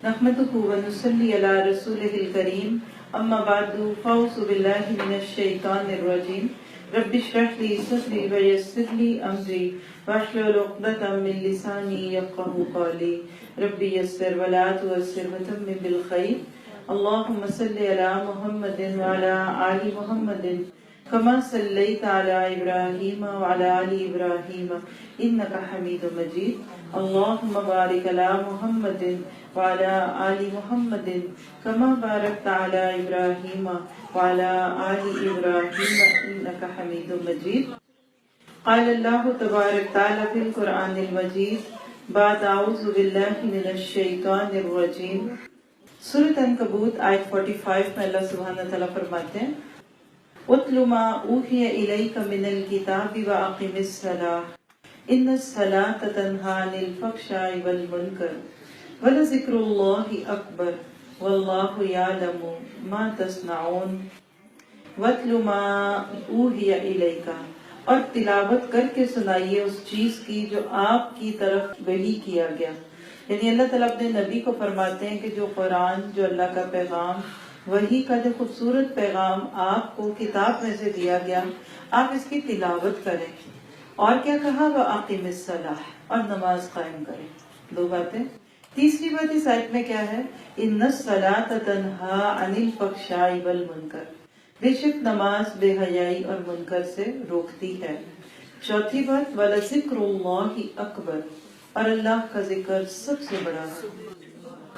نحمده ونصلي على رسوله الكريم اما بعد فاعوذ بالله من الشيطان الرجيم رب اشرح لي صدري ويسر لي امري واحلل عقدة من لساني يفقهوا قولي رب يسر ولا تعسر وتمم بالخير اللهم صل على محمد وعلى آل محمد كما صليت على إبراهيم وعلى آل إبراهيم إنك حميد مجيد اللهم بارك على محمد وعلى آل محمد كما باركت على إبراهيم وعلى آل إبراهيم إنك حميد مجيد قال الله تبارك وتعالى في القرآن المجيد بعد أعوذ بالله من الشيطان الرجيم سورۃ عنکبوت آیت 45 میں اللہ سبحانہ تعالیٰ فرماتے ہیں اتل ما اوحی الیک من الکتاب واقم الصلاۃ ان الصلاۃ تنہی عن الفحشاء والمنکر ولذکر اللہ اکبر واللہ یعلم ما تصنعون واتل ما اوحی الیک اور تلاوت کر کے سنائیے اس چیز کی جو آپ کی طرف وحی کیا گیا. یعنی اللہ تعالیٰ اپنے نبی کو فرماتے ہیں کہ جو قرآن، جو اللہ کا پیغام، وحی کا جو خوبصورت پیغام آپ کو کتاب میں سے دیا گیا، آپ اس کی تلاوت کریں. اور کیا کہا؟ وَأَقِمِ الصَّلَاةَ اور نماز قائم کریں. دو باتیں. تیسری بات اس آیت میں کیا ہے؟ إِنَّ الصَّلَاةَ تَنْهَا عَنِ الْفَحْشَاءِ وَالْمُنْكَرِ بے شک نماز بے حیائی اور منکر سے روکتی ہے. چوتھی بات وَلَذِكْرُ اللَّهِ أَكْبَرُ اور اللہ کا ذکر سب سے بڑا ہے.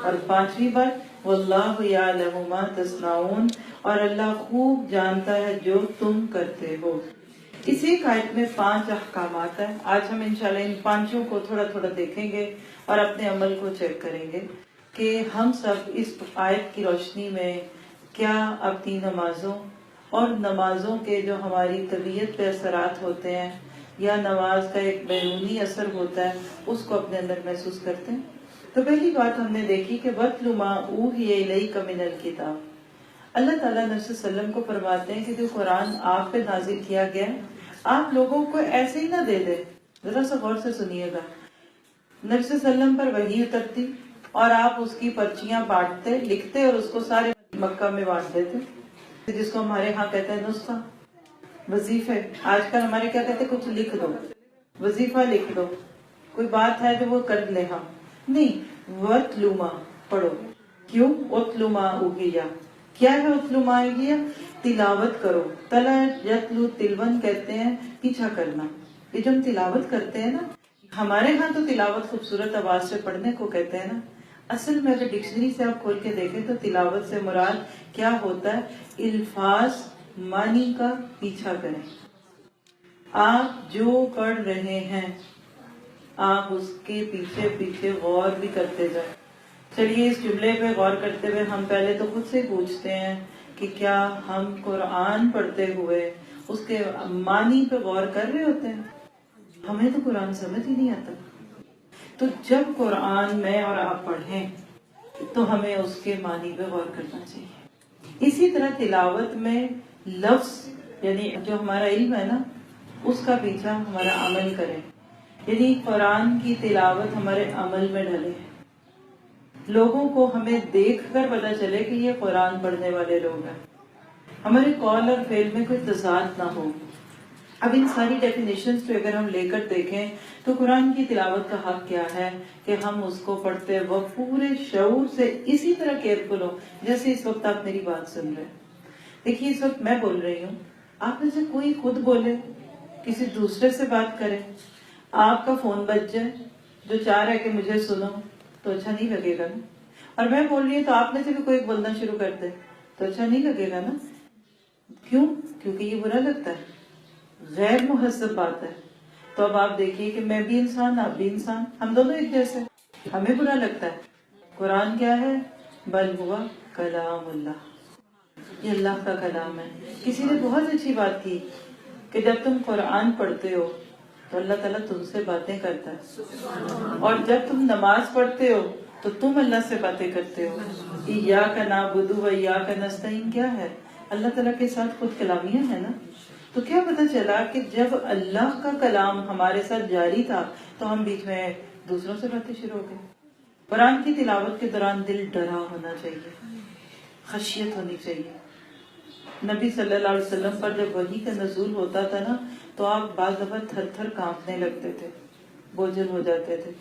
اور پانچویں بات واللہ یعلم ما تصنعون اور اللہ خوب جانتا ہے جو تم کرتے ہو. اس ایک آیت میں 5 احکامات ہیں. آج ہم انشاءاللہ ان 5 کو تھوڑا تھوڑا دیکھیں گے اور اپنے عمل کو چیک کریں گے کہ ہم سب اس آیت کی روشنی میں کیا اپنی نمازوں اور نمازوں کے جو ہماری طبیعت پہ اثرات ہوتے ہیں یا نماز کا ایک بیرونی اثر ہوتا ہے اس کو اپنے اندر محسوس کرتے ہیں. تو پہلی بات ہم نے دیکھی کہ وَاتْلُ مَا أُوحِيَ إِلَيْكَ مِنَ الْكِتَابِ. اللہ تعالیٰ نبی صلی اللہ علیہ وسلم کو فرماتے ہیں کہ جو قرآن آپ پہ نازل کیا گیا ہے آپ لوگوں کو ایسے ہی نہ دے دے. ذرا سا غور سے سنیے گا. نبی صلی اللہ علیہ وسلم پر وحی اترتی اور آپ اس کی پرچیاں بانٹتے، لکھتے اور اس کو سارے مکہ میں بانٹ دیتے، جس کو ہمارے ہاں کہتے ہیں نسخہ، وظیفے. آج کل ہمارے کیا کہتے ہیں؟ کچھ لکھ دو، وظیفہ لکھ دو، کوئی بات ہے جو وہ کر لے. ہم نہیں، وَاتْلُ مَا پڑھو. کیوں؟ اتلو ما اوحیا. کیا ہے اتلو ما اوحیا؟ تلاوت کرو. تلا یتلو تلون کہتے ہیں پیچھا کرنا. یہ جو ہم تلاوت کرتے ہیں نا، ہمارے ہاں تو تلاوت خوبصورت آواز سے پڑھنے کو کہتے ہیں نا. اصل میں اگر ڈکشنری سے آپ کھول کے دیکھیں تو تلاوت سے مراد کیا ہوتا ہے؟ الفاظ معنی کا پیچھا کریں. آپ جو پڑھ رہے ہیں آپ اس کے پیچھے پیچھے غور بھی کرتے جائیں. چلیے اس جملے پہ غور کرتے ہوئے ہم پہلے تو خود سے پوچھتے ہیں کہ کیا ہم قرآن پڑھتے ہوئے اس کے معنی پہ غور کر رہے ہوتے ہیں؟ ہمیں تو قرآن سمجھ ہی نہیں آتا. تو جب قرآن میں اور آپ پڑھیں تو ہمیں اس کے معنی پہ غور کرنا چاہیے. اسی طرح تلاوت میں لفظ یعنی جو ہمارا علم ہے نا اس کا پیچھا ہمارا عمل کریں. یعنی قرآن کی تلاوت ہمارے عمل میں ڈھلے. لوگوں کو ہمیں دیکھ کر پتہ چلے کہ یہ قرآن پڑھنے والے لوگ ہیں. ہمارے قول اور فعل میں کوئی تضاد نہ ہو. اب ان ساری ڈیفینیشنز پہ اگر ہم لے کر دیکھیں تو قرآن کی تلاوت کا حق کیا ہے کہ ہم اس کو پڑھتے وقت پورے شعور سے اسی طرح کیئرفل ہو جیسے اس وقت آپ میری بات سن رہے ہیں. دیکھیے اس وقت میں بول رہی ہوں، آپ میں سے کوئی خود بولے، کسی دوسرے سے بات کرے، آپ کا فون بج جائے جو چاہ رہا ہے کہ مجھے سنو تو اچھا نہیں لگے گا نا. اور میں بول رہی ہوں تو آپ میں سے بھی کوئی بولنا شروع کر دے تو اچھا نہیں لگے گا نا. کیوں؟ کیونکہ یہ برا لگتا ہے، غیر مہذب بات ہے. تو اب آپ دیکھیے کہ میں بھی انسان، آپ بھی انسان، ہم دونوں ایک جیسے، ہمیں برا لگتا ہے. قرآن کیا ہے؟ بل ہوا کلام اللہ، یہ اللہ کا کلام ہے. کسی نے بہت اچھی بات کی کہ جب تم قرآن پڑھتے ہو تو اللہ تعالیٰ تم سے باتیں کرتا ہے، اور جب تم نماز پڑھتے ہو تو تم اللہ سے باتیں کرتے ہو. ایاک نعبد و ایاک نستعین کیا ہے؟ اللہ تعالیٰ کے ساتھ خود کلامیاں ہے نا. تو کیا پتہ چلا کہ جب اللہ کا کلام ہمارے ساتھ جاری تھا تو ہم بیچ میں دوسروں سے باتیں شروع ہو گئے. قرآن کی تلاوت کے دوران دل ڈرا ہونا چاہیے، خشیت ہونی چاہیے۔ نبی صلی اللہ علیہ وسلم پر جب وحی کا نزول ہوتا تھا نا تو آپ بعض دفعہ تھر تھر کانپنے لگتے تھے، بوجھل ہو جاتے تھے۔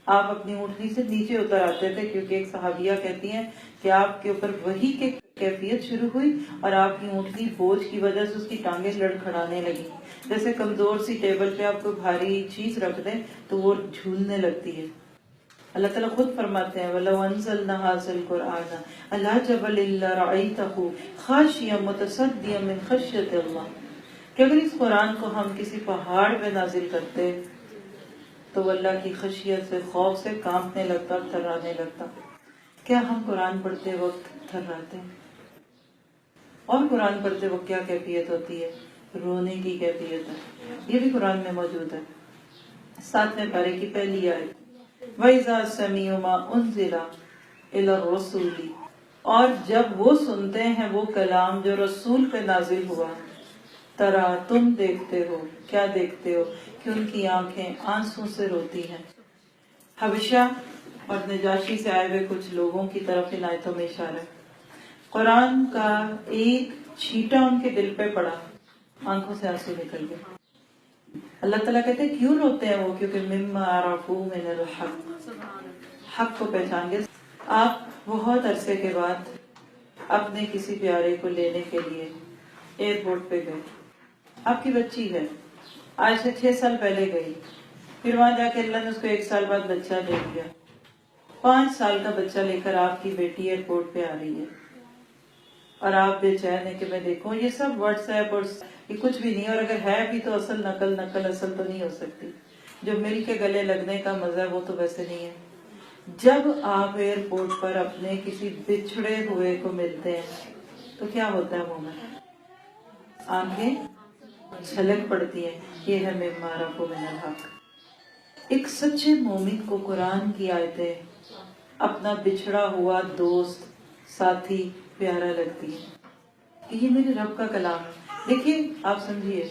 آپ اپنی اونٹنی سے نیچے اتر آتے تھے، کیونکہ ایک صحابیہ کہتی ہیں کہ آپ کے اوپر وحی کی کیفیت شروع ہوئی اور آپ کی اونٹنی بوجھ کی وجہ سے اس کی ٹانگیں لڑکھڑانے لگی، جیسے کمزور سی ٹیبل پہ آپ کو بھاری چیز رکھ دیں تو وہ جھولنے لگتی ہے۔ اللہ تعالیٰ خود فرماتے ہیں وَلَوْ أَنزَلْنَا هَٰذَا الْقُرْآنَ عَلَىٰ جَبَلٍ لَّرَأَيْتَهُ خَاشِعًا مُّتَصَدِّعًا مِّن خَشْيَةِ اللَّهِ، کہ اگر اس قرآن کو ہم کسی پہاڑ پہ نازل کرتے تو وہ اللہ کی خشیت سے، خوف سے کانپنے لگتا اور تھرانے لگتا۔ کیا ہم قرآن پڑھتے وقت تھراتے ہیں؟ اور قرآن پڑھتے وقت کیا کیفیت ہوتی ہے؟ رونے کی کیفیت ہے، یہ بھی قرآن میں موجود ہے۔ 7ویں پارے کی پہلی آیت، وَإِذَا سَمِعُوا مَا أُنزِلَ إِلَى الرَّسُولِ، اور جب وہ سنتے ہیں وہ کلام جو رسول پہ نازل ہوا، ترا تم دیکھتے ہو، کیا دیکھتے ہو؟ کہ ان کی آنکھیں آنسوں سے روتی ہیں۔ حبشہ اور نجاشی سے آئے ہوئے کچھ لوگوں کی طرف ان آیتوں میں اشارہ ہے۔ قرآن کا ایک چھینٹا ان کے دل پہ پڑا، آنکھوں سے آنسو نکل گئے۔ اللہ تعالیٰ کہتے ہیں کیوں روتے ہیں وہ؟ کیونکہ مما عرفوا من الحق، حق کو پہچان گئے۔ آپ بہت عرصے کے بعد اپنے کسی پیارے کو لینے کے لیے ایئرپورٹ پہ گئے، آپ کی بچی ہے، آج سے 6 سال پہلے گئی، پھر وہاں جا کے اللہ نے اس کو 1 سال بعد بچہ دے دیا، 5 سال کا بچہ لے کر آپ کی بیٹی ایئرپورٹ پہ آ رہی ہے اور آپ بے چین ہے کہ میں دیکھوں۔ یہ سب واٹس ایپ اور یہ کچھ بھی نہیں، اور اگر ہے بھی تو اصل نقل اصل تو نہیں ہو سکتی۔ جو مل کے گلے لگنے کا مزہ ہے وہ تو ویسے نہیں ہے۔ جب آپ ایئرپورٹ پر اپنے کسی بچھڑے ہوئے کو ملتے ہیں تو کیا ہوتا ہے منہ میں؟ آنکھیں چھلک پڑتی ہیں۔ یہ ہے مما عرفوا من الحق۔ ایک سچے مومن کو قرآن کی آیتیں اپنا بچھڑا ہوا دوست، ساتھی پیارا لگتی ہے کہ یہ میرے رب کا کلام ہے۔ دیکھیے آپ سمجھیے،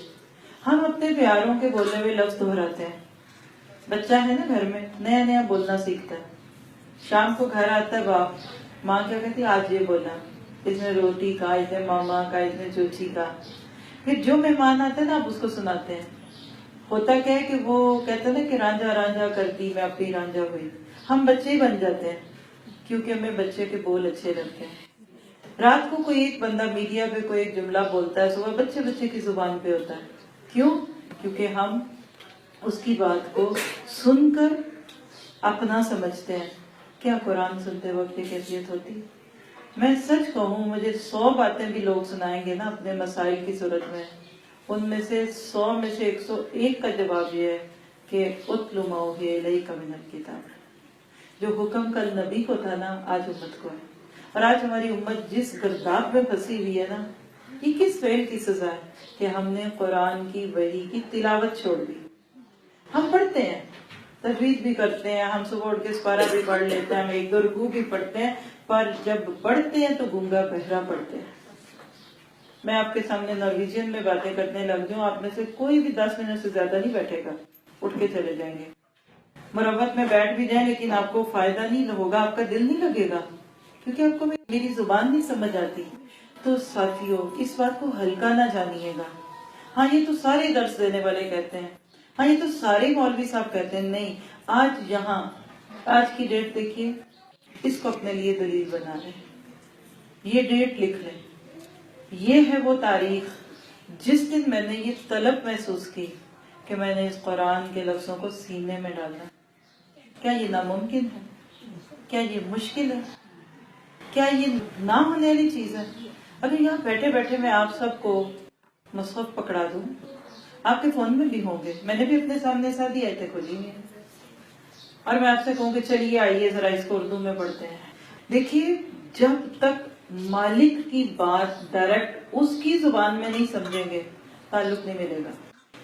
ہم اپنے پیاروں کے بولے ہوئے لفظ دہراتے ہیں۔ بچہ ہے نا گھر میں، نیا نیا بولنا سیکھتا ہے، شام کو گھر آتا ہے باپ، ماں کیا کہتی ہے آج یہ بولا، اس نے روٹی کا، اس نے ماما کا، اس نے چوچی کا۔ پھر جو مہمان آتے ہیں نا آپ اس کو سناتے ہیں۔ ہوتا کیا ہے کہ وہ کہتے ہیں نا کہ رانجھا رانجھا کرتی میں اپنی رانجھا ہوئی، ہم بچے ہی بن جاتے ہیں کیونکہ ہمیں بچے کے بول اچھے لگتے ہیں۔ رات کو کوئی ایک بندہ میڈیا پہ کوئی ایک جملہ بولتا ہے، صبح بچے کی زبان پہ ہوتا ہے۔ کیوں؟ کیونکہ ہم اس کی بات کو سن کر اپنا سمجھتے ہیں۔ کیا قرآن سنتے وقت یہ کیفیت ہوتی؟ میں سچ کہوں، مجھے 100 باتیں بھی لوگ سنائیں گے نا اپنے مسائل کی صورت میں، ان میں سے 100 میں سے 101 کا جواب یہ ہے کہ اتل ما اوحی الیک من الکتاب۔ جو حکم کل نبی کو تھا نا آج امت کو ہے، اور آج ہماری امت جس گرداب میں پھنسی ہوئی ہے نا، یہ کس فعل کی سزا ہے کہ ہم نے قرآن کی وحی کی تلاوت چھوڑ دی۔ ہم پڑھتے ہیں، تجوید بھی کرتے ہیں، ہم صبح اٹھ کے سپارہ بھی پڑھ لیتے ہیں، ہم 1-2 رکوع بھی پڑھتے ہیں، پر جب پڑھتے ہیں تو گنگا بہرا پڑھتے ہیں۔ میں آپ کے سامنے نارویجین میں باتیں کرنے لگ جاؤں، آپ میں سے کوئی بھی 10 منٹ سے زیادہ نہیں بیٹھے گا، اٹھ کے چلے جائیں گے۔ مروت میں بیٹھ بھی جائیں لیکن آپ کو فائدہ نہیں ہوگا، آپ کا دل نہیں لگے گا، کیونکہ آپ کو میری زبان نہیں سمجھ آتی۔ تو ساتھیوں، اس بات کو ہلکا نہ جانیے گا۔ ہاں یہ تو سارے درس دینے والے کہتے ہیں، ہاں یہ تو سارے مولوی صاحب کہتے ہیں، نہیں، آج یہاں، آج کی ڈیٹ دیکھیے، اس کو اپنے لیے دلیل بنا لیں، یہ ڈیٹ لکھ لیں، یہ ہے وہ تاریخ جس دن میں نے یہ طلب محسوس کی کہ میں نے اس قرآن کے لفظوں کو سینے میں ڈالنا۔ کیا یہ ناممکن ہے؟ کیا یہ مشکل ہے؟ کیا یہ نہ ہونے والی چیز ہے؟ اگر یہاں بیٹھے بیٹھے میں آپ سب کو مصحف پکڑا دوں، آپ کے فون میں بھی ہوں گے، میں نے بھی اپنے سامنے ساتھی آیتیں کھولی ہیں، اور میں آپ سے کہوں کہ چلیے آئیے ذرا اس کو اردو میں پڑھتے ہیں۔ دیکھیے، جب تک مالک کی بات ڈائریکٹ اس کی زبان میں نہیں سمجھیں گے، تعلق نہیں ملے گا۔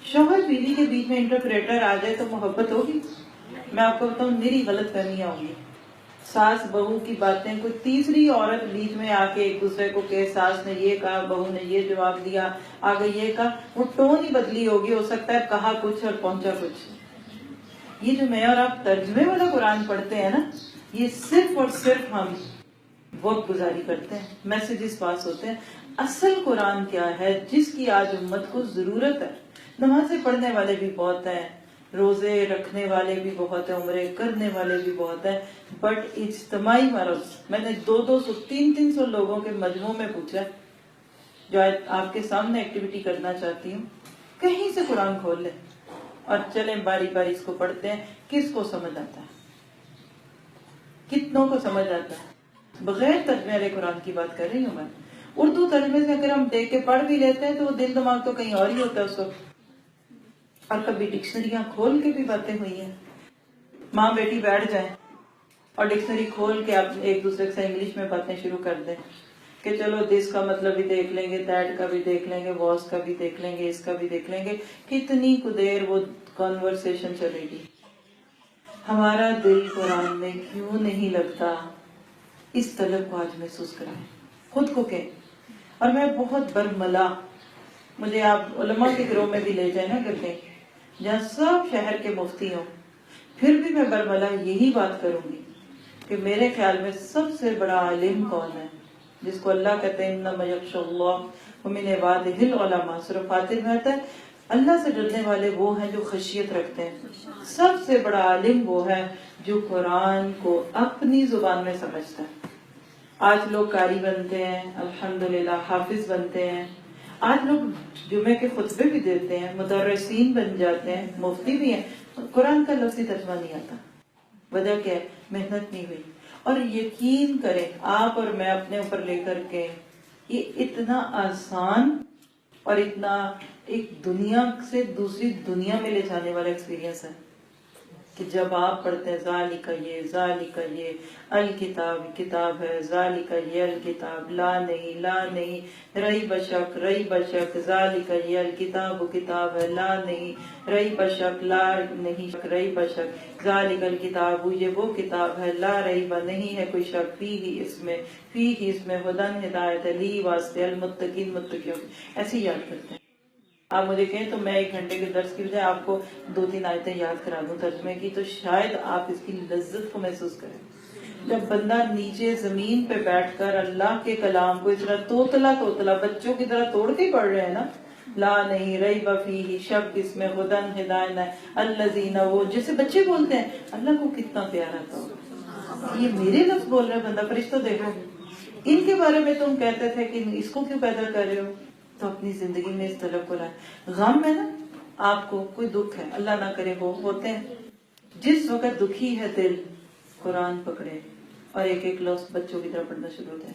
شوہر بیوی کے بیچ میں انٹرپریٹر آ جائے تو محبت ہوگی؟ میں آپ کو بتاؤں، میری غلط فہمیاں ہوں گی۔ ساس بہو کی باتیں، کوئی تیسری عورت بیچ میں آ کے ایک دوسرے کو کہ ساس نے یہ کہا، بہو نے یہ جواب دیا، آگے یہ کہا، وہ ٹون ہی بدلی ہوگی، ہو سکتا ہے کہا کچھ اور پہنچا کچھ۔ یہ جو میں اور آپ ترجمے والا قرآن پڑھتے ہیں نا، یہ صرف اور صرف ہم وقت گزاری کرتے ہیں، میسیجز پاس ہوتے ہیں. اصل قرآن کیا ہے جس کی آج امت کو ضرورت ہے؟ نمازیں پڑھنے والے بھی بہت ہیں، روزے رکھنے والے بھی بہت ہیں، عمرے کرنے والے بھی بہت ہیں، بٹ اجتماعی مرض میں نے 200 300 لوگوں کے مجموع میں پوچھا جو آج آپ کے سامنے ایکٹیویٹی کرنا چاہتی ہوں، کہیں سے قرآن کھول لیں اور چلیں باری باری اس کو پڑھتے ہیں. کس کو سمجھ آتا ہے؟ کتنوں کو سمجھ آتا ہے؟ بغیر ترجمے والے قرآن کی بات کر رہی ہوں میں. اردو ترجمے سے اگر ہم دیکھ کے پڑھ بھی لیتے ہیں تو وہ دل دماغ تو کہیں اور ہی ہوتا ہے اس وقت. اور کبھی ڈکشنریاں کھول کے بھی باتیں ہوئی ہیں. ماں بیٹی بیٹھ جائیں اور ڈکشنری کھول کے آپ ایک دوسرے سے انگلش میں باتیں شروع کر دیں کہ چلو دس کا مطلب بھی دیکھ لیں گے، دیٹ کا بھی دیکھ لیں گے، واس کا بھی دیکھ لیں گے، اس کا بھی دیکھ لیں گے. کتنی کو دیر وہ کنورسیشن چلے گی. ہمارا دل قرآن میں کیوں نہیں لگتا؟ اس طلب کو آج محسوس کرائیں، خود کو کہ. اور میں بہت برملا، مجھے آپ علماء کے گروہ میں بھی لے جائیں نا کرتے جہاں سب شہر کے مفتی ہوں، پھر بھی میں برملا یہی بات کروں گی کہ میرے خیال میں سب سے بڑا عالم کون ہے جس کو اللہ کہتے ہیں انما یخشی اللہ ومن عبادہ العلماء. سورہ فاتر میں آتا ہے اللہ سے ڈرنے والے وہ ہیں جو خشیت رکھتے ہیں. سب سے بڑا عالم وہ ہے جو قرآن کو اپنی زبان میں سمجھتا ہے. آج لوگ قاری بنتے ہیں، الحمدللہ حافظ بنتے ہیں، آج لوگ جمعے کے خطبے بھی دیتے ہیں، مدرسین بن جاتے ہیں، مفتی بھی ہیں، قرآن کا لفظی ترجمہ نہیں آتا. وجہ کیا ہے؟ محنت نہیں ہوئی. اور یقین کریں آپ اور میں اپنے اوپر لے کر کے، یہ اتنا آسان اور اتنا ایک دنیا سے دوسری دنیا میں لے جانے والا ایکسپیرینس ہے کہ جب آپ پڑھتے ہیں ذالک یہ الکتاب کتاب ہے، ذالک یہ الکتاب لا نہیں ریب شک ذالک یہ الکتاب کتاب ہے لا نہیں ریب شک لا نہیں ریب شک ذالک الکتاب یہ وہ کتاب ہے لا ریب نہیں ہے کوئی شک فیہ اس میں ہدن ہدایت لی واسطے المتقین متقیوں. ایسے یاد کرتے ہیں. آپ مجھے کہیں تو میں 1 گھنٹے کے درس کی بجائے آپ کو 2-3 آیتیں یاد کرا دوں ترجمے کی، تو شاید آپ اس کی لذت کو محسوس کریں. جب بندہ نیچے زمین پہ بیٹھ کر اللہ کے کلام کو اس طرح توتلا بچوں کی طرح توڑ کے پڑھ رہے ہیں نا، لا نہیں ریب فیہ شک اس میں ہدن ہدایت ہے الذین وہ جیسے بچے بولتے ہیں. اللہ کو کتنا پیارا تھا، یہ میرے لفظ بول رہے ہیں. بندہ فرشتوں دیکھو ان کے بارے میں تم کہتے تھے کہ اس کو کیوں پیدا کر رہے ہو، تو اپنی زندگی میں اس طلب کو لائیں. غم ہے نا، آپ کو کوئی دکھ ہے، اللہ نہ کرے ہوتے ہیں، جس وقت دکھی ہے دل، قرآن پکڑے اور ایک لفظ بچوں کی طرح پڑھنا شروع ہوتے ہیں.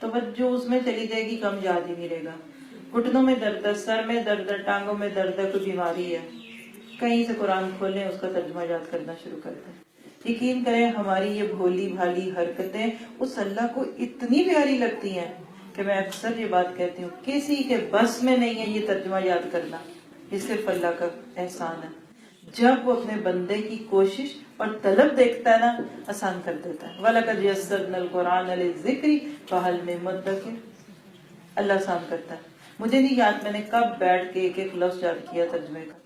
توجہ اس میں چلی جائے گی، کم یاد ہی نہیں رہے گا. گھٹنوں میں درد ہے، سر میں درد ہے، ٹانگوں میں درد ہے، کوئی بیماری ہے، کہیں سے قرآن کھولیں اس کا ترجمہ یاد کرنا شروع کرتے ہیں. یقین کریں ہماری یہ بھولی بھالی حرکتیں اس اللہ کو اتنی پیاری لگتی ہیں کہ میں اکثر یہ بات کہتی ہوں کسی کے بس میں نہیں ہے یہ ترجمہ یاد کرنا، یہ صرف اللہ کا احسان ہے. جب وہ اپنے بندے کی کوشش اور طلب دیکھتا ہے نا، آسان کر دیتا ہے. وَلَقَدْ يَسَّرْنَا الْقُرْآنَ لِلذِّكْرِ فَهَلْ مِن مُدَّكِرٍ. اللہ آسان کرتا ہے. مجھے نہیں یاد میں نے کب بیٹھ کے ایک لفظ یاد کیا ترجمے کا.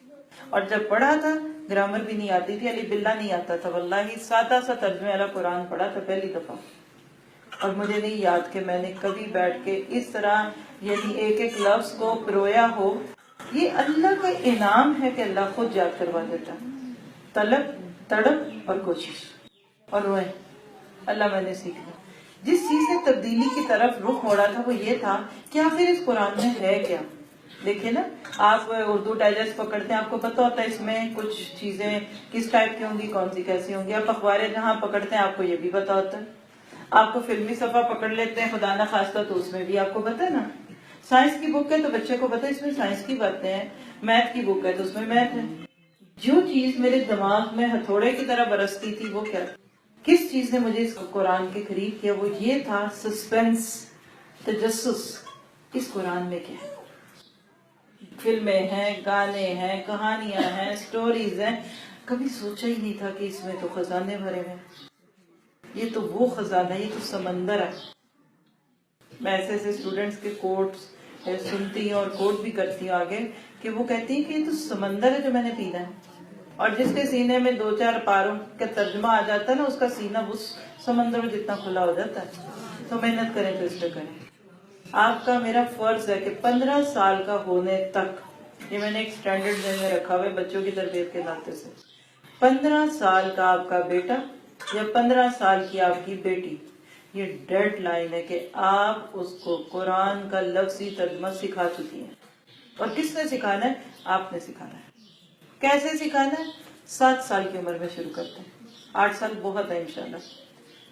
اور جب پڑھا تھا گرامر بھی نہیں آتی تھی، علی باللہ نہیں آتا تھا، واللہ سادہ سا ترجمے والا قرآن پڑھا تھا پہلی دفعہ. اور مجھے نہیں یاد کہ میں نے کبھی بیٹھ کے اس طرح یعنی ایک لفظ کو پرویا ہو. یہ اللہ کا انعام ہے کہ اللہ خود یاد کروا دیتا. طلب تڑپ اور کوشش اور روئیں اللہ میں نے سیکھ لیا. جس چیز سے تبدیلی کی طرف رخ موڑا تھا وہ یہ تھا کہ آخر اس قرآن میں ہے کیا. دیکھیں نا، آپ اردو ڈائجسٹ پکڑتے ہیں، آپ کو پتا ہوتا ہے اس میں کچھ چیزیں کس ٹائپ کی ہوں گی، کون سی کیسی ہوں گی. آپ اخباریں جہاں پکڑتے ہیں آپ کو یہ بھی پتا ہوتا ہے. آپ کو فلمی صفحہ پکڑ لیتے ہیں خدا نہ خواستہ تو اس میں بھی آپ کو پتا ہے نا. سائنس کی بک ہے تو بچے کو پتا ہے اس میں سائنس کی باتیں ہیں. میتھ کی بک ہے تو اس میں میتھ ہے. جو چیز میرے دماغ میں ہتھوڑے کی طرح برستی تھی وہ کیا، کس چیز نے مجھے اس قرآن کے قریب کیا، وہ یہ تھا سسپینس، تجسس. اس قرآن میں کیا ہے؟ فلمیں ہیں، گانے ہیں، کہانیاں ہیں، سٹوریز ہیں. کبھی سوچا ہی نہیں تھا کہ اس میں تو خزانے بھرے ہیں. یہ تو وہ خزانہ ہے، یہ تو سمندر ہے. میں ایسے اسٹوڈنٹس کے کوٹس سنتی ہوں اور کوٹ بھی کرتی ہوں آگے کہ وہ کہتی ہیں کہ یہ تو سمندر ہے جو میں نے پینا ہے. اور جس کے سینے میں 2-4 پاروں کا ترجمہ آ جاتا ہے نا، اس کا سینہ اس سمندر میں جتنا کھلا ہو جاتا ہے. تو محنت کریں تو اس پہ کریں. آپ کا میرا فرض ہے کہ 15 سال کا ہونے تک، یہ میں نے ایک سٹینڈرڈ میں رکھا ہوا ہے بچوں کی تربیت کے ناطے سے، 15 سال کا آپ کا بیٹا یا 15 سال کی آپ کی بیٹی، یہ ڈیڈ لائن ہے کہ آپ اس کو قرآن کا لفظی ترجمہ سکھا چکی ہیں. اور کس نے سکھانا ہے؟ آپ نے سکھانا ہے. کیسے سکھانا ہے؟ 7 سال کی عمر میں شروع کرتے ہیں. 8 سال بہت ہے انشاءاللہ.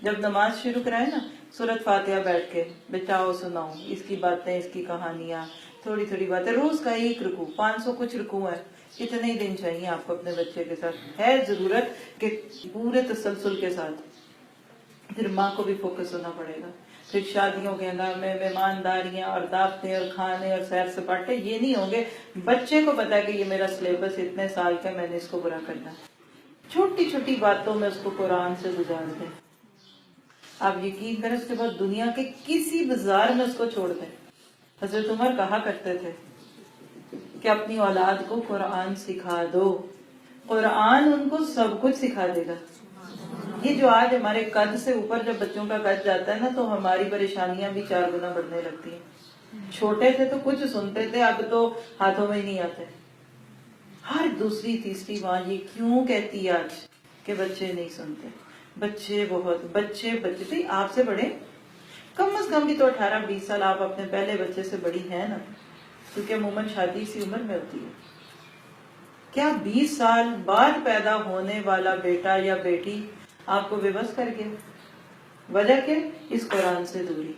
جب نماز شروع کرائے نا، سورۃ فاتحہ بیٹھ کے بچاؤ سناؤ، اس کی باتیں، اس کی کہانیاں، تھوڑی تھوڑی باتیں، روز کا ایک رکوع، 500 کچھ رکوع ہے. اتنے ہی دن چاہیے آپ کو اپنے بچے کے ساتھ. ہے ضرورت کہ پورے تسلسل کے ساتھ. پھر ماں کو بھی فوکس ہونا پڑے گا. پھر شادیوں کے ہنگامے میں مہمانداریاں اور دعوتیں اور کھانے اور سیر سپاٹے یہ نہیں ہوں گے. بچے کو پتا ہے کہ یہ میرا سلیبس اتنے سال کا، میں نے اس کو پورا کرنا ہے. چھوٹی چھوٹی باتوں میں اس کو قرآن سے گزار دیں. آپ یقین کریں، اس کے بعد دنیا کے کسی بازار میں اس کو چھوڑ دیں. حضرت عمر کہا کرتے تھے کہ اپنی اولاد کو قرآن سکھا دو، قرآن ان کو سب کچھ سکھا دے گا. یہ جو آج ہمارے قد سے اوپر جب بچوں کا قد جاتا ہے نا، تو ہماری پریشانیاں بھی 4 گنا بڑھنے لگتی ہیں. چھوٹے تھے تو کچھ سنتے تھے، اب تو ہاتھوں میں ہی نہیں آتے. ہر دوسری تیسری ماں یہ کیوں کہتی ہے آج کہ بچے نہیں سنتے؟ بچے بچے بھی آپ سے بڑے، کم از کم بھی تو 18-20 سال آپ اپنے پہلے بچے سے بڑی ہیں نا، کیونکہ عموماً شادی اسی عمر میں ہوتی ہے. کیا 20 سال بعد پیدا ہونے والا بیٹا یا بیٹی آپ کو بے بس کر گیا؟ وجہ کیا؟ اس قرآن سے دوری.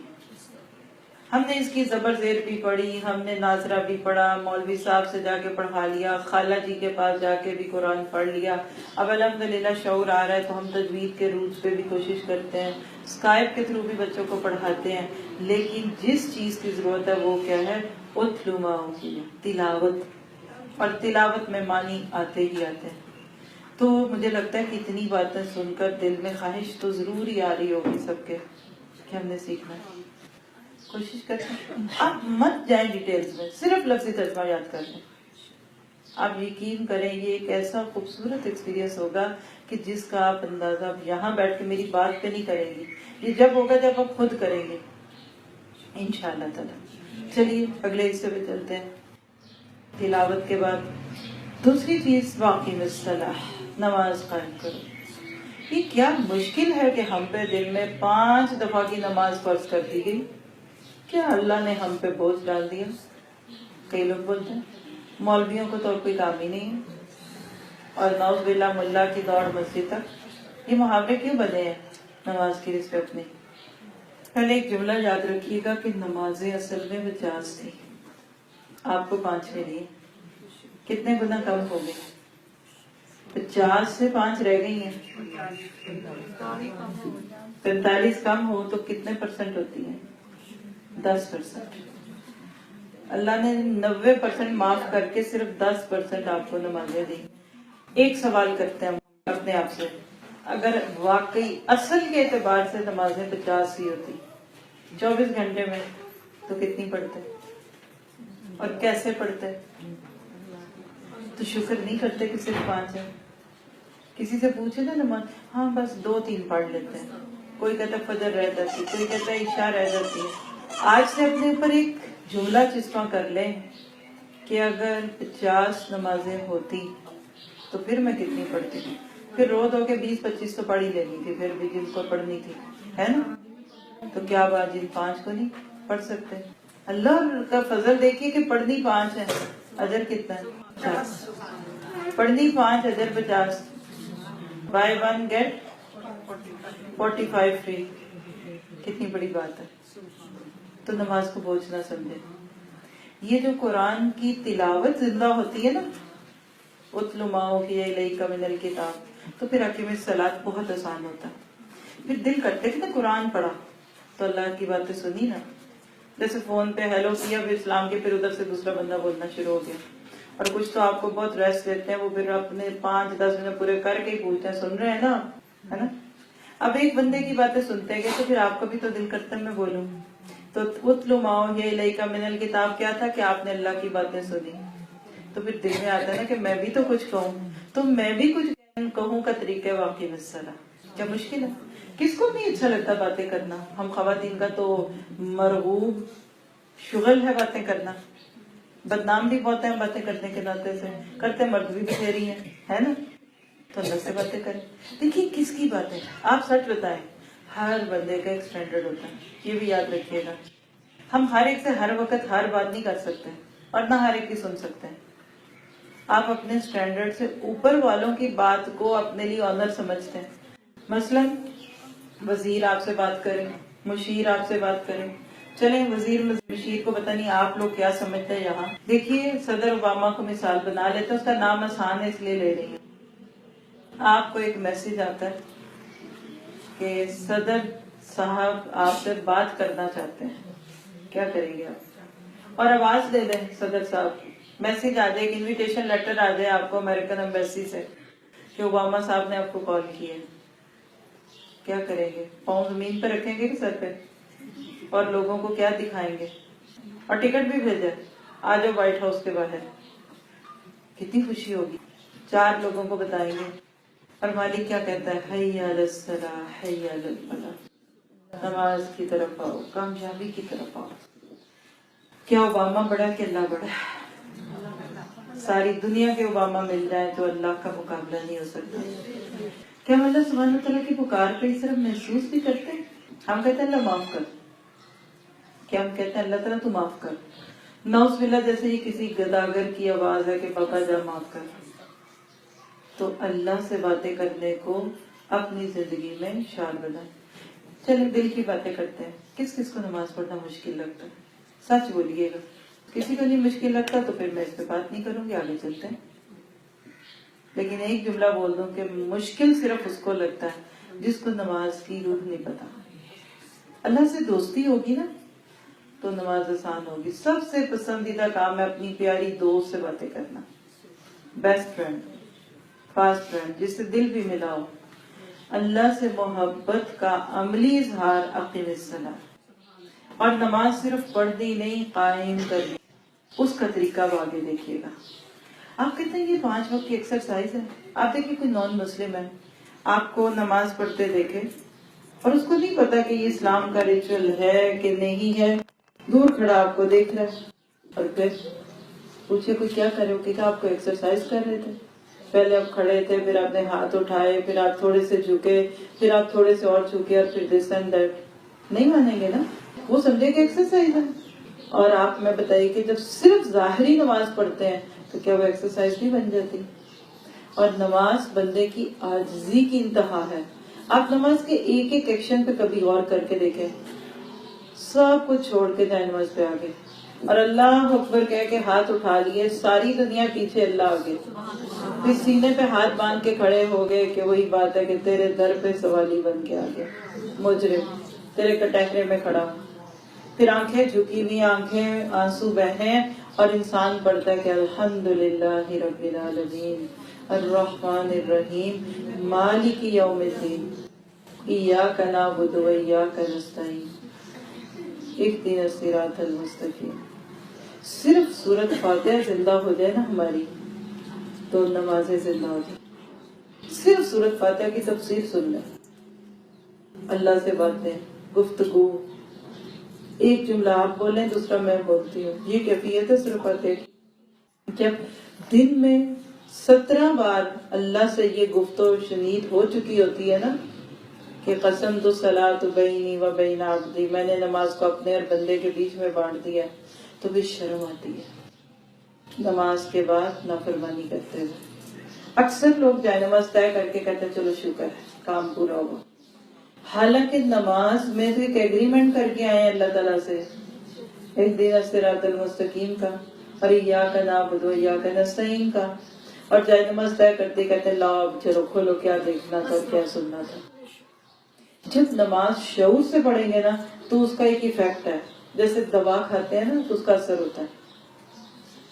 ہم نے اس کی زبر زیر بھی پڑھی، ہم نے ناظرہ بھی پڑھا، مولوی صاحب سے جا کے پڑھا لیا، خالہ جی کے پاس جا کے بھی قرآن پڑھ لیا. اب الحمدللہ شعور آ رہا ہے تو ہم تجوید کے رولز پہ بھی کوشش کرتے ہیں، اسکائپ کے تھرو بھی بچوں کو پڑھاتے ہیں. لیکن جس چیز کی ضرورت ہے وہ کیا ہے؟ اتلو ما اوحی، تلاوت. اور تلاوت میں معنی آتے ہی آتے ہیں. تو مجھے لگتا ہے کہ اتنی باتیں سن کر دل میں خواہش تو ضرور ہی آ رہی ہوگی سب کے کہ ہم نے سیکھنا ہے. کوشش کریں. آپ مت جائیں ڈیٹیلز میں، صرف لفظی ترجمہ یاد کر لیں. آپ یقین کریں یہ ایک ایسا خوبصورت ایکسپیرینس ہوگا کہ جس کا آپ اندازہ یہاں بیٹھ کے میری بات پہ نہیں کریں گی. یہ جب ہوگا جب آپ خود کریں گے انشاءاللہ تعالی. چلیے اگلے حصے پہ چلتے ہیں. تلاوت کے بعد دوسری چیز، واقعی الصلاۃ، نماز قائم کرو. یہ کیا مشکل ہے کہ ہم پہ دن میں 5 دفعہ کی نماز فرض کر دی گئی. کیا اللہ نے ہم پہ بوجھ ڈال دیا؟ کئی لوگ بولتے ہیں مولویوں کو تو اور کوئی کام ہی نہیں ہے، اور نعوذ باللہ ملا کی دوڑ مسجد تک. یہ محاورے کیوں بنے ہیں نماز کی رسپیکٹ نہیں؟ پہلے ایک جملہ یاد رکھیے گا کہ نمازیں اصل میں 50 تھی، آپ کو 5 ملی. کتنے گنا کم ہو گئے؟ 50 سے 5 رہ گئی ہیں. 45 کم ہو تو کتنے پرسنٹ ہوتی ہیں؟ 10%. اللہ نے 90% معاف کر کے صرف 10% آپ کو نمازیں دی. ایک سوال کرتے ہیں ہم اپنے آپ سے، اگر واقعی اصل کے اعتبار سے نمازیں 50 ہی ہوتی 24 گھنٹے میں، تو کتنی پڑھتے اور کیسے پڑھتے؟ تو شکر نہیں کرتے کہ صرف 5 ہے. کسی سے پوچھے نا نماز، ہاں بس 2-3 پڑھ لیتے ہیں. کوئی کہتا فجر رہ جاتی، کوئی کہتا عشاء رہ جاتی ہے. آج سے اپنے اوپر ایک جملہ چسپاں کر لیں کہ اگر 50 نمازیں ہوتی تو پھر میں کتنی پڑھتی. پھر رو دو کہ 20-25 تو پڑھ ہی لینی تھی پھر بھی جن کو پڑھنی تھی، ہے نا. تو کیا آپ جن 5 کو نہیں پڑھ سکتے؟ اللہ کا فضل دیکھیے کہ پڑھنی 5 ہے، اجر کتنا ہے؟ 50. پڑھنی 5، اجر 50. Buy 1 get 45 free. کتنی بڑی بات ہے. تو نماز کو بوجھ نہ سمجھے. یہ جو قرآن کی تلاوت زندہ ہوتی ہے نا، اتلو ما اوحی الیک من الکتاب، تو پھر اقیم الصلاۃ بہت آسان ہوتا. پھر دل کرتے کہ نا قرآن پڑھا تو اللہ کی باتیں سنی نا. جیسے فون پہ ہیلو کیا، پھر اسلام کے، پھر ادھر سے دوسرا بندہ بولنا شروع ہو گیا. اور کچھ تو آپ کو بہت ریسٹ دیتے ہیں، وہ پھر اپنے 5-10 منٹ پورے کر کے ہی پوچھتے ہیں سن رہے ہیں نا، ہے نا. اب ایک بندے کی باتیں سنتے گئے تو پھر آپ کو بھی تو دل کرتا ہے میں بولوں. تو اتلو ما اوحی الیک من الکتاب کیا تھا کہ آپ نے اللہ کی باتیں سنی، تو پھر دل میں آتا ہے نا کہ میں بھی تو کچھ کہوں. تو میں بھی کچھ کہوں کا طریقہ واقعی مسئلہ کیا مشکل ہے؟ کس کو نہیں اچھا لگتا باتیں کرنا؟ ہم خواتین کا تو مرغوب شغل ہے باتیں کرنا، بدنام بھی بہت ہیں باتیں کرنے کے ناطے سے، کرتے مرد بھی بتھیری ہیں، ہے نا؟ تو اللہ سے باتیں کریں۔ دیکھیے کس کی باتیں، آپ سچ بتائیں، ہر بندے کا ایک سٹینڈرڈ ہوتا ہے، یہ بھی یاد رکھیے گا۔ ہم ہر ایک سے ہر وقت ہر بات نہیں کر سکتے اور نہ ہر ایک کی سن سکتے ہیں۔ آپ اپنے سٹینڈرڈ سے اوپر والوں کی بات کو اپنے لیے آنر سمجھتے ہیں۔ مثلاً وزیر آپ سے بات کریں، مشیر آپ سے بات کریں، چلیں وزیر مشیر کو پتہ نہیں آپ لوگ کیا سمجھتے ہیں یہاں۔ دیکھیے صدر اوباما کو مثال بنا لیتے ہیں، اس کا نام آسان ہے اس لیے لے رہی ہیں۔ آپ کو ایک میسج آتا ہے کہ صدر صاحب آپ سے بات کرنا چاہتے ہیں، کیا کریں گے آپ؟ اور آواز دے دیں صدر صاحب، میسج آ جائے، انویٹیشن لیٹر آ جائے آپ کو امریکن ایمبیسی سے کہ اوباما صاحب نے آپ کو کال کیا ہے، کیا کریں گے؟ پاؤں زمین پہ رکھیں گے کہ سر پہ؟ اور لوگوں کو کیا دکھائیں گے؟ اور ٹکٹ بھی بھیجا، آ جاؤ وائٹ ہاؤس کے باہر، کتنی خوشی ہوگی، 4 لوگوں کو بتائیں گے۔ اور مالک کیا کہتا ہے؟ حی علی الصلاح حی علی الفلاح، نماز کی طرف آؤ، کامیابی کی طرف آؤ۔ کیا اوباما بڑا کہ اللہ بڑا؟ ساری دنیا کے اوباما مل جائیں تو اللہ کا مقابلہ نہیں ہو سکتا۔ کیا ہم اللہ سبحانہ وتعالیٰ کی پکار پہ اس طرح محسوس بھی کرتے ہیں؟ ہم کہتے ہیں اللہ معاف کر، کیا ہم کہتے ہیں اللہ تعالیٰ تو معاف کر؟ نعوذ باللہ جیسے یہ کسی گداگر کی آواز ہے کہ بابا جا معاف کر۔ تو اللہ سے باتیں کرنے کو اپنی زندگی میں شعار بنائیں۔ چلیں دل کی باتیں کرتے ہیں۔ کس کس کو نماز پڑھنا مشکل لگتا ہے؟ سچ بولیے گا۔ کسی کو نہیں مشکل لگتا تو پھر میں اس پہ بات نہیں کروں گی، آگے چلتے ہیں۔ لیکن ایک جملہ بول دوں کہ مشکل صرف اس کو لگتا ہے جس کو نماز کی روح نہیں پتا۔ اللہ سے دوستی ہوگی نا تو نماز آسان ہوگی۔ سب سے پسندیدہ کام ہے اپنی پیاری دوست سے باتیں کرنا، بیسٹ فرینڈ، فاسٹ فرینڈ، جس سے دل بھی ملا ہو۔ اللہ سے محبت کا عملی اظہار اقیم الصلاۃ، اور نماز صرف پڑھنی نہیں قائم کرنی، اس کا طریقہ اب آگے دیکھیے گا۔ آپ کہتے ہیں یہ 5 وقت کی ایکسرسائز ہے۔ آپ دیکھیں کوئی نان مسلم ہے، آپ کو نماز پڑھتے دیکھے اور اس کو نہیں پتا کہ یہ اسلام کا ریچول ہے کہ نہیں ہے، دور کھڑا آپ کو دیکھ رہا ہے، اور پھر پوچھے کوئی کیا کرے، کہ آپ کو ایکسرسائز کر رہے تھے، پہلے آپ کھڑے تھے، پھر آپ نے ہاتھ اٹھائے، پھر آپ تھوڑے سے جھکے، پھر آپ تھوڑے سے اور جھکے، اور پھر دس اینڈ دیٹ۔ نہیں مانیں گے نا، وہ سمجھے کہ ایکسرسائز ہے۔ اور آپ میں بتائیے کہ جب صرف ظاہری نماز پڑھتے ہیں تو کیا وہ ایکسرسائز نہیں بن جاتی؟ اور نماز بندے کی عاجزی کی انتہا ہے۔ آپ نماز کے ایک ایک ایکشن پہ کبھی غور کر کے دیکھیں، سب کچھ چھوڑ کے جائے نماز پہ آگے، اور اللہ اکبر کہہ کے ہاتھ اٹھا لیے، ساری دنیا پیچھے، اللہ آگے، پھر سینے پہ ہاتھ باندھ کے کھڑے ہو گئے کہ وہی بات ہے کہ تیرے در پہ سوالی بن کے آگے، مجرم تیرے کٹہرے میں کھڑا ہوں۔ پھر آنکھیں جھکی ہوئی، آنکھیں آنسو بہیں، اور انسان پڑھتا ہے کہ الحمدللہ رب العالمین الرحمن الرحیم مالک یوم الدین ایاک نعبد و ایاک نستعین اہدنا الصراط المستقیم۔ صرف سورۃ فاتحہ زندہ ہو جائے نا ہماری تو نمازیں زندہ ہو جائیں۔ صرف سورۃ فاتحہ کی تفسیر سن لیں، اللہ سے باتیں، گفتگو، ایک جملہ آپ بولیں دوسرا میں بولتی ہوں، یہ کیفیت ہے سورۃ فاتحہ کی۔ جب دن میں 17 بار اللہ سے یہ گفت و شنید ہو چکی ہوتی ہے نا کہ قسمت الصلاۃ بینی و بین عبدی، میں نے نماز کو اپنے اور بندے کے بیچ میں بانٹ دیا، تو بھی شرم آتی ہے نماز کے بعد نافرمانی کرتے ہوئے۔ اکثر لوگ جائے نماز طے کر کے کہتے ہیں چلو شکر ہے کام پورا ہوا، حالانکہ نماز میں تو ایک ایگریمنٹ کر کے آئے ہیں اللہ تعالیٰ سے، اہدنا الصراط المستقیم کا، اور ایاک نعبد و ایاک نستعین کا، اور جائے نماز طے کرتے کہتے ہیں لاؤ اب چلو کھولو کیا دیکھنا تھا اور کیا سننا تھا۔ جب نماز شعور سے پڑھیں گے نا تو اس کا ایک ایفیکٹ ہے، جیسے دوا کھاتے ہیں نا تو اس کا اثر ہوتا ہے،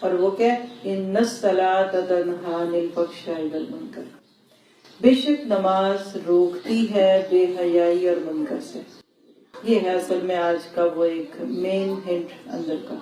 اور وہ کیا ہے ان الصلاۃ تنہی عن الفحشاء والمنکر، بے شک نماز روکتی ہے بے حیائی اور منکر سے۔ یہ ہے اصل میں آج کا وہ ایک مین ہنٹ اندر کا۔